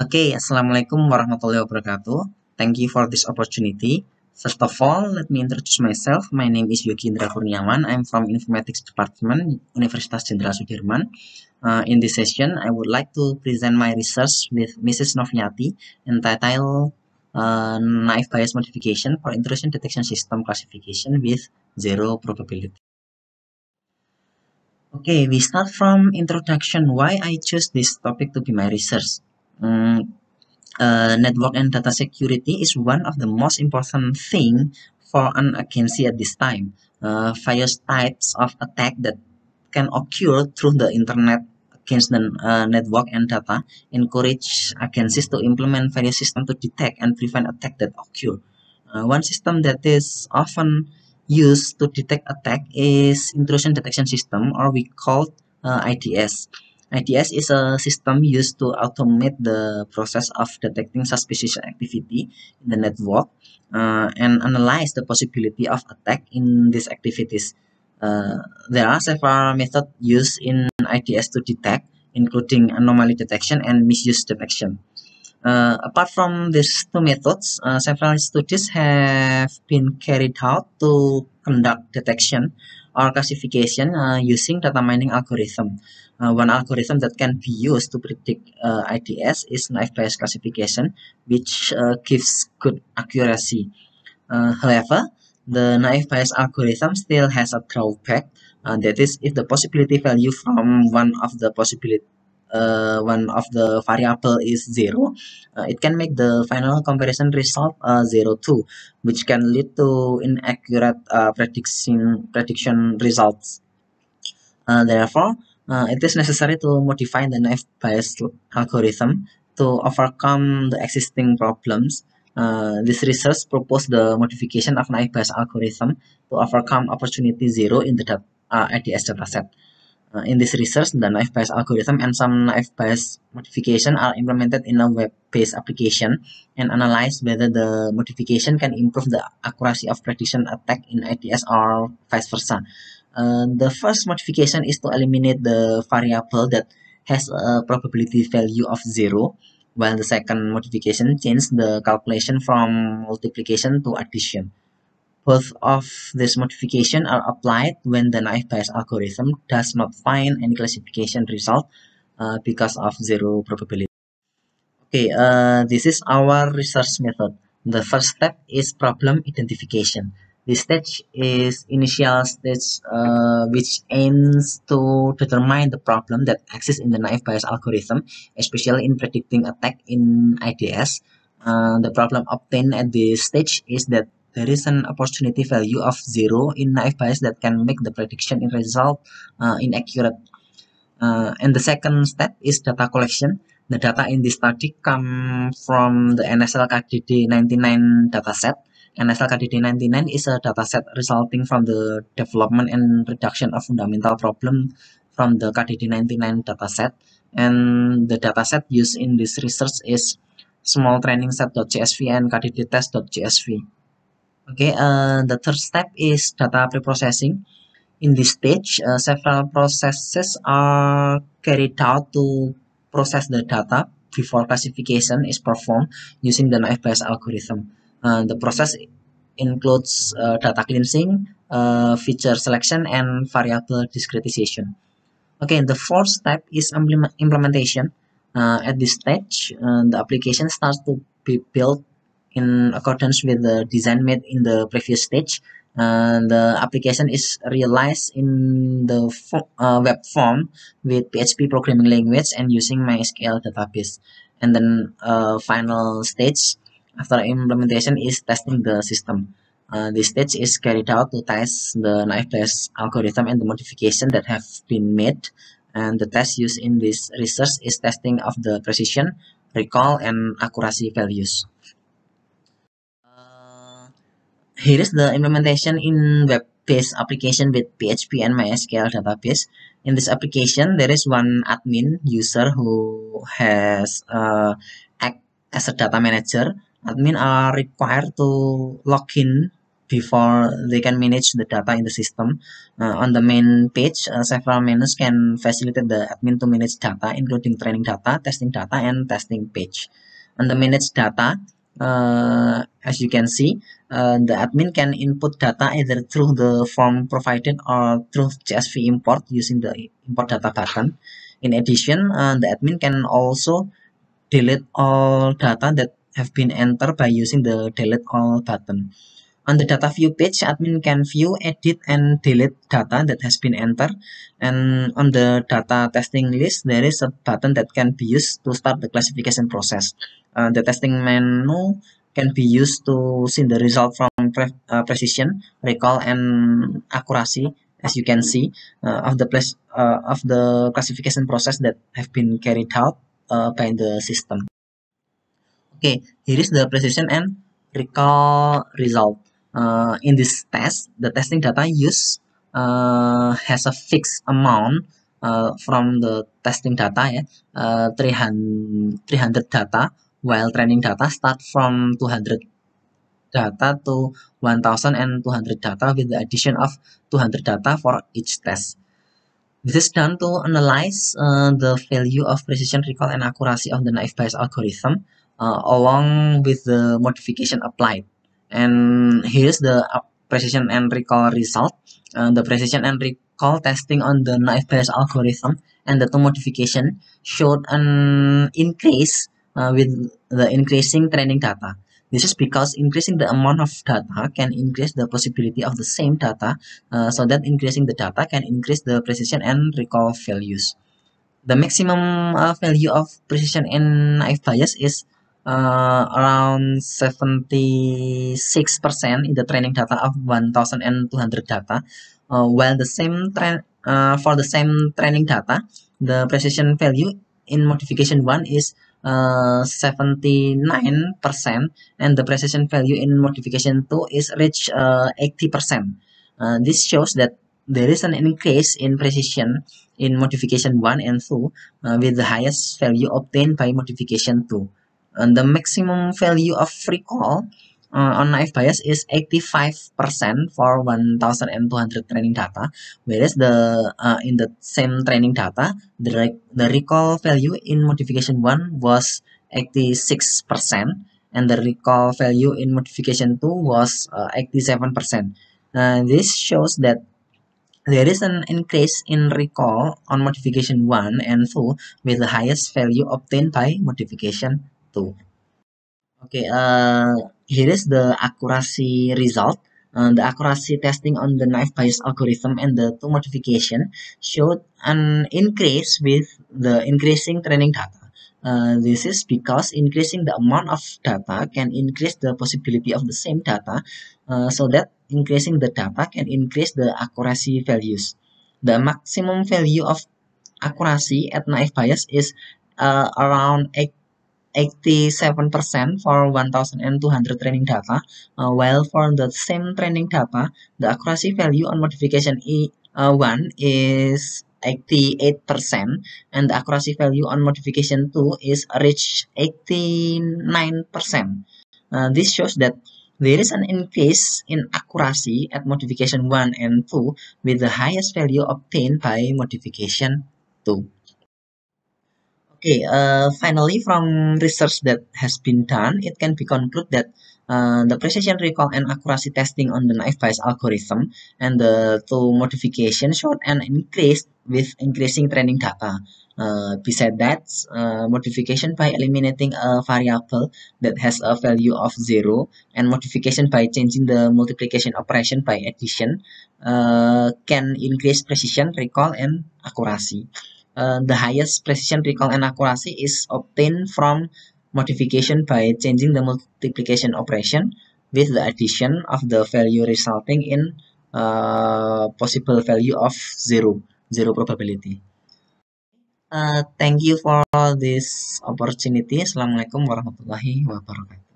Okay, Assalamualaikum warahmatullahi wabarakatuh. Thank you for this opportunity. First of all, let me introduce myself. My name is Yogi Indra Kurniawan. I'm from Informatics Department, Universitas Jenderal Sudirman. In this session, I would like to present my research with Mrs. Noviati entitled Naive Bayes Modification for Intrusion Detection System Classification with Zero Probability. Okay, we start from introduction. Why I chose this topic to be my research. Network and data security is one of the most important thing for an agency at this time. Various types of attack that can occur through the internet against the network and data encourage agencies to implement various systems to detect and prevent attack that occur. One system that is often used to detect attack is intrusion detection system, or we call IDS. IDS is a system used to automate the process of detecting suspicious activity in the network and analyze the possibility of attack in these activities. Uh, there are several methods used in IDS to detect, including anomaly detection and misuse detection. Apart from these two methods, several studies have been carried out to conduct detection or classification using data mining algorithm. One algorithm that can be used to predict IDS is naive Bayes classification, which gives good accuracy. However, the naive Bayes algorithm still has a drawback. That is, if the possibility value from one of the variable is zero, it can make the final comparison result zero too, which can lead to inaccurate prediction results. Therefore, it is necessary to modify the naive Bayes algorithm to overcome the existing problems. This research proposed the modification of naive Bayes algorithm to overcome opportunity zero in the IDS dataset. In this research, the naive Bayes algorithm and some naive Bayes modification are implemented in a web-based application and analyze whether the modification can improve the accuracy of prediction attack in IDS or vice versa. The first modification is to eliminate the variable that has a probability value of zero, while the second modification changes the calculation from multiplication to addition. Both of these modifications are applied when the naive Bayes algorithm does not find any classification result because of zero probability. Okay, this is our research method. The first step is problem identification. This stage is initial stage which aims to determine the problem that exists in the naive Bayes algorithm, especially in predicting attack in IDS. The problem obtained at this stage is that there is an opportunity value of zero in naive Bayes that can make the prediction in result inaccurate. And the second step is data collection. The data in this study come from the NSL KDD99 dataset. NSL KDD99 is a dataset resulting from the development and reduction of fundamental problem from the KDD99 dataset. And the dataset used in this research is small training set.csv and kddtest.csv. Okay, the third step is data preprocessing. In this stage, several processes are carried out to process the data before classification is performed using the naive Bayes algorithm. The process includes data cleansing, feature selection, and variable discretization. Okay, the fourth step is implementation. At this stage, the application starts to be built in accordance with the design made in the previous stage. The application is realized in the web form with PHP programming language and using MySQL database. And then final stage after implementation is testing the system. This stage is carried out to test the naive Bayes algorithm and the modification that have been made. And the test used in this research is testing of the precision, recall, and accuracy values. Here is the implementation in web-based application with PHP and MySQL database. In this application, there is one admin user who has act as a data manager. Admin are required to log in before they can manage the data in the system. On the main page, several menus can facilitate the admin to manage data, including training data, and testing page. On the manage data, as you can see, the admin can input data either through the form provided or through CSV import using the import data button. In addition, the admin can also delete all data that have been entered by using the delete all button. On the data view page, admin can view, edit, and delete data that has been entered. And on the data testing list, there is a button that can be used to start the classification process. The testing menu can be used to see the result from precision, recall, and accuracy, as you can see, of the classification process that have been carried out by the system. Okay, here is the precision and recall result. In this test, the testing data used has a fixed amount from the testing data, 300 data, while training data start from 200 data to 1200 data with the addition of 200 data for each test. This is done to analyze the value of precision, recall, and accuracy of the naive Bayes algorithm along with the modification applied. And here's the precision and recall result. The precision and recall testing on the naive Bayes algorithm and the two modification showed an increase with the increasing training data. This is because increasing the amount of data can increase the possibility of the same data, so that increasing the data can increase the precision and recall values. The maximum value of precision in naive Bayes is around 76% in the training data of 1200 data, while the same for the same training data, the precision value in modification 1 is 79%, and the precision value in modification 2 is reach 80%. This shows that there is an increase in precision in modification 1 and 2 with the highest value obtained by modification 2. And the maximum value of recall on naive Bayes is 85% for 1200 training data, whereas the in the same training data, the recall value in modification 1 was 86%, and the recall value in modification 2 was 87%. This shows that there is an increase in recall on modification 1 and 2 with the highest value obtained by modification 2. Okay, here is the accuracy result. The accuracy testing on the naive Bayes algorithm and the two modification showed an increase with the increasing training data. This is because increasing the amount of data can increase the possibility of the same data, so that increasing the data can increase the accuracy values. The maximum value of accuracy at naive Bayes is around 87% for 1200 training data, while for the same training data, the accuracy value on modification 1 is 88%, and the accuracy value on modification 2 is reached 89%. This shows that there is an increase in accuracy at modification 1 and 2 with the highest value obtained by modification 2. Okay, finally, from research that has been done, it can be concluded that the precision, recall, and accuracy testing on the naive Bayes algorithm and the two modifications showed an increase with increasing training data. Besides that, modification by eliminating a variable that has a value of 0 and modification by changing the multiplication operation by addition can increase precision, recall, and accuracy. The highest precision, recall, and accuracy is obtained from modification by changing the multiplication operation with the addition of the value resulting in possible value of zero probability. Thank you for this opportunity. Assalamualaikum warahmatullahi wabarakatuh.